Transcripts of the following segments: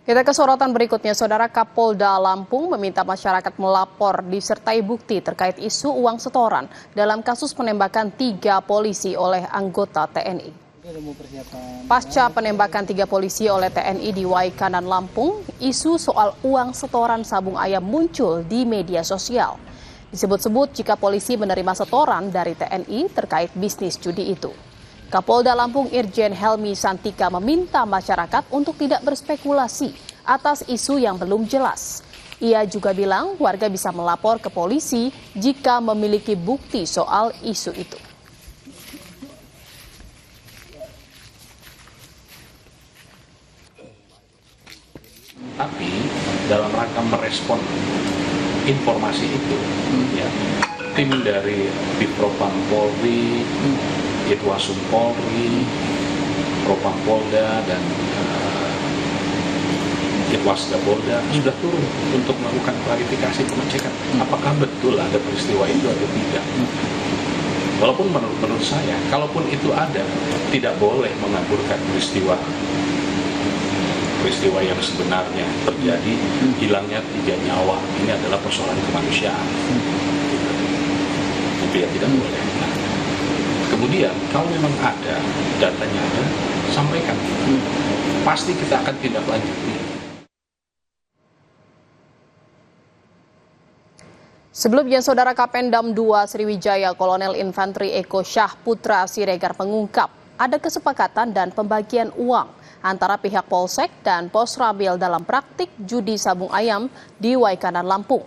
Kita ke sorotan berikutnya, Saudara. Kapolda Lampung meminta masyarakat melapor disertai bukti terkait isu uang setoran dalam kasus penembakan 3 polisi oleh anggota TNI. Pasca penembakan 3 polisi oleh TNI di Waikanan, Lampung, isu soal uang setoran sabung ayam muncul di media sosial. Disebut-sebut jika polisi menerima setoran dari TNI terkait bisnis judi itu. Kapolda Lampung Irjen Helmi Santika meminta masyarakat untuk tidak berspekulasi atas isu yang belum jelas. Ia juga bilang warga bisa melapor ke polisi jika memiliki bukti soal isu itu. Tapi dalam rangka merespon informasi itu, ya, tim dari Divpropam Polri, Itwasum Polri, Propam Polda dan Itwasda Polda sudah turun untuk melakukan klarifikasi pengecekan apakah betul ada peristiwa itu atau tidak. Walaupun menurut saya, kalaupun itu ada, tidak boleh mengaburkan peristiwa yang sebenarnya terjadi, hilangnya 3 nyawa. Ini adalah persoalan kemanusiaan. Itu ya tidak boleh. Nah, kemudian kalau memang ada, datanya ada, sampaikan. Pasti kita akan tindak lanjuti. Sebelumnya, Saudara, Kapendam 2 Sriwijaya Kolonel Infanteri Eko Syah Putra Siregar mengungkap ada kesepakatan dan pembagian uang antara pihak Polsek dan Posrabil dalam praktik judi sabung ayam di Waikanan, Lampung.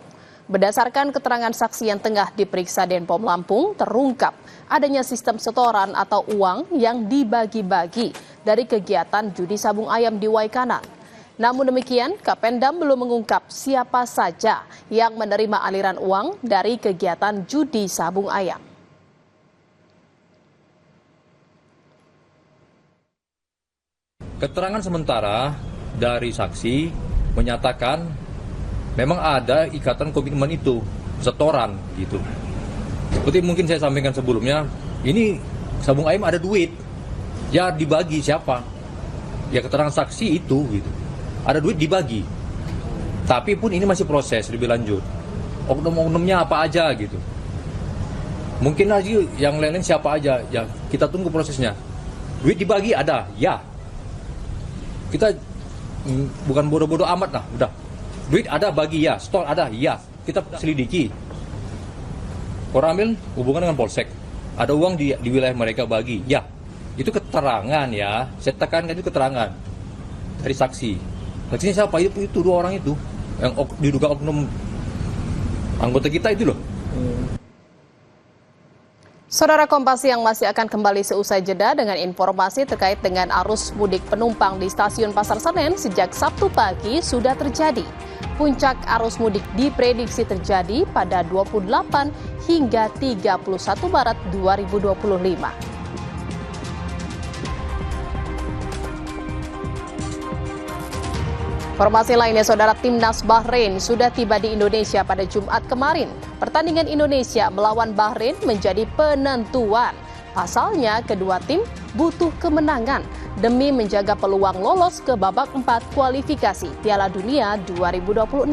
Berdasarkan keterangan saksi yang tengah diperiksa Denpom Lampung, terungkap adanya sistem setoran atau uang yang dibagi-bagi dari kegiatan judi sabung ayam di Waikanan. Namun demikian, Kapendam belum mengungkap siapa saja yang menerima aliran uang dari kegiatan judi sabung ayam. Keterangan sementara dari saksi menyatakan memang ada ikatan komitmen itu, setoran gitu. Seperti mungkin saya sampaikan sebelumnya, ini sabung ayam ada duit, ya dibagi siapa? Ya keterangan saksi itu gitu. Ada duit dibagi. Tapi pun ini masih proses lebih lanjut. Oknum-oknumnya apa aja gitu. Mungkin lagi yang lain-lain siapa aja, ya kita tunggu prosesnya. Duit dibagi ada, ya. Kita bukan bodoh-bodoh amat lah, udah. Duit ada bagi ya, store ada ya. Kita selidiki. Koramil hubungan dengan Polsek. Ada uang di wilayah mereka bagi, ya. Itu keterangan ya, saya tekankan itu keterangan dari saksi. Saksinya siapa? Itu 2 orang itu yang diduga oknum anggota kita itu loh. Saudara, Kompas yang masih akan kembali seusai jeda dengan informasi terkait dengan arus mudik penumpang di stasiun Pasar Senen sejak Sabtu pagi sudah terjadi. Puncak arus mudik diprediksi terjadi pada 28 hingga 31 Maret 2025. Informasi lainnya, Saudara, Timnas Bahrain sudah tiba di Indonesia pada Jumat kemarin. Pertandingan Indonesia melawan Bahrain menjadi penentuan. Pasalnya, kedua tim butuh kemenangan demi menjaga peluang lolos ke babak 4 kualifikasi Piala Dunia 2026.